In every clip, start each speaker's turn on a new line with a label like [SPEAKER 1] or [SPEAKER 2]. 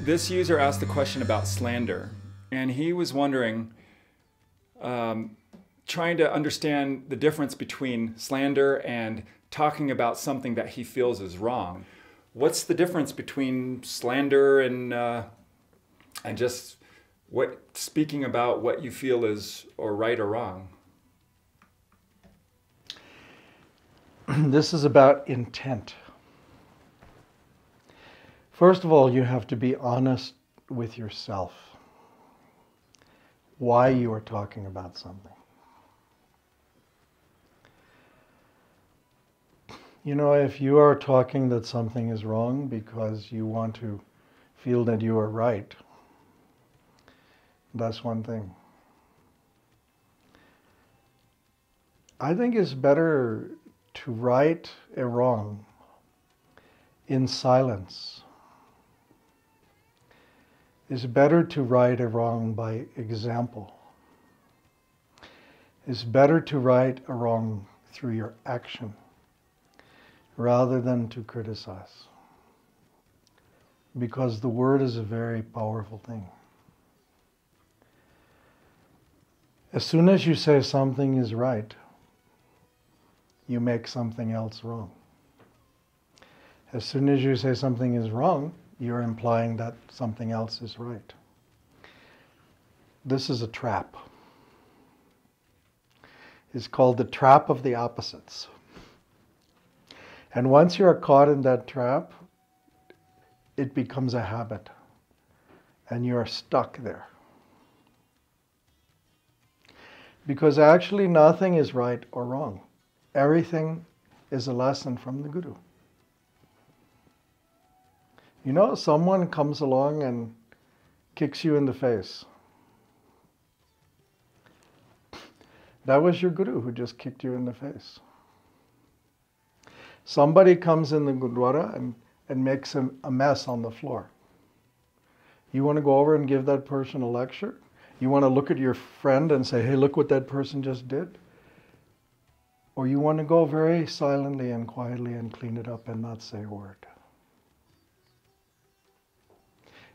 [SPEAKER 1] This user asked the question about slander, and he was wondering, trying to understand the difference between slander and talking about something that he feels is wrong. What's the difference between slander and just speaking about what you feel is or right or wrong?
[SPEAKER 2] This is about intent. First of all, you have to be honest with yourself. Why you are talking about something. You know, if you are talking that something is wrong because you want to feel that you are right, that's one thing. I think it's better to right a wrong in silence. It's better to right a wrong by example. It's better to right a wrong through your action rather than to criticize. Because the word is a very powerful thing. As soon as you say something is right, you make something else wrong. As soon as you say something is wrong, you're implying that something else is right. This is a trap. It's called the trap of the opposites. And once you're caught in that trap, it becomes a habit. And you're stuck there. Because actually nothing is right or wrong. Everything is a lesson from the Guru. You know, someone comes along and kicks you in the face. That was your Guru who just kicked you in the face. Somebody comes in the Gurdwara and makes a mess on the floor. You want to go over and give that person a lecture? You want to look at your friend and say, hey, look what that person just did? Or you want to go very silently and quietly and clean it up and not say a word?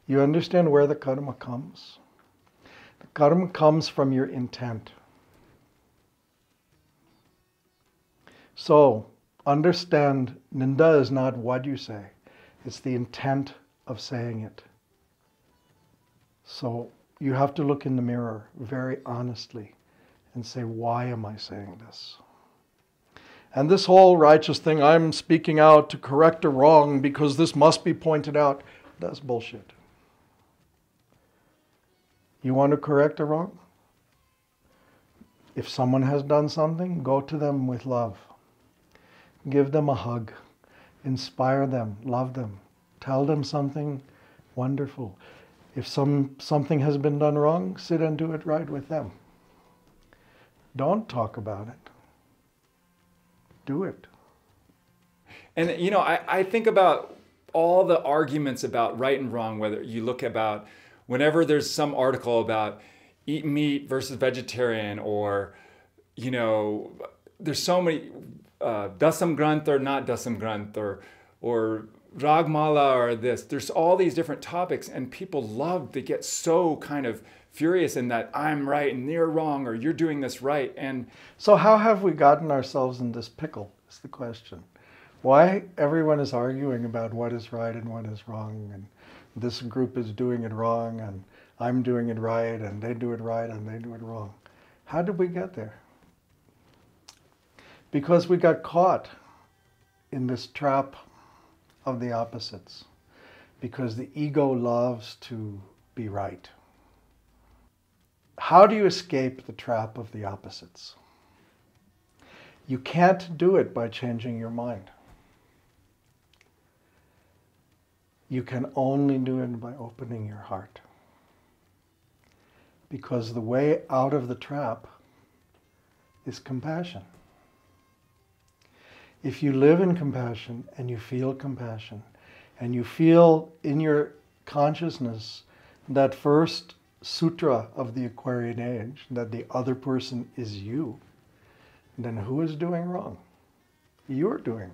[SPEAKER 2] You understand where the karma comes? The karma comes from your intent. So, understand, ninda is not what you say. It's the intent of saying it. So, you have to look in the mirror very honestly and say, why am I saying this? And this whole righteous thing, I'm speaking out to correct a wrong because this must be pointed out, that's bullshit. You want to correct a wrong? If someone has done something, go to them with love. Give them a hug. Inspire them. Love them. Tell them something wonderful. If something has been done wrong, sit and do it right with them. Don't talk about it. Do it.
[SPEAKER 1] And you know, I think about all the arguments about right and wrong, whether you look about whenever there's some article about eat meat versus vegetarian, or, you know, there's so many, dasam granth or not dasam granth, or ragmala or this, there's all these different topics, and people love to get so kind of furious in that I'm right and you're wrong, or you're doing this right. And
[SPEAKER 2] so how have we gotten ourselves in this pickle is the question. Why everyone is arguing about what is right and what is wrong, and this group is doing it wrong and I'm doing it right and they do it right and they do it wrong. How did we get there? Because we got caught in this trap of the opposites. Because the ego loves to be right. How do you escape the trap of the opposites? You can't do it by changing your mind. You can only do it by opening your heart. Because the way out of the trap is compassion. If you live in compassion and you feel compassion, and you feel in your consciousness that first sutra of the Aquarian age, that the other person is you, then who is doing wrong? You're doing.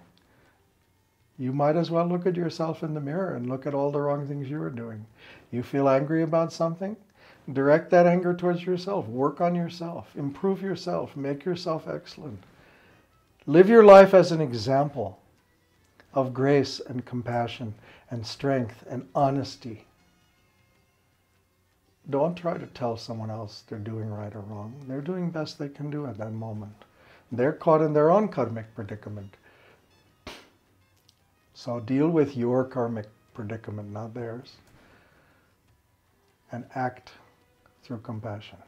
[SPEAKER 2] You might as well look at yourself in the mirror and look at all the wrong things you are doing. You feel angry about something? Direct that anger towards yourself. Work on yourself. Improve yourself. Make yourself excellent. Live your life as an example of grace and compassion and strength and honesty. Don't try to tell someone else they're doing right or wrong. They're doing best they can do at that moment. They're caught in their own karmic predicament. So deal with your karmic predicament, not theirs. And act through compassion.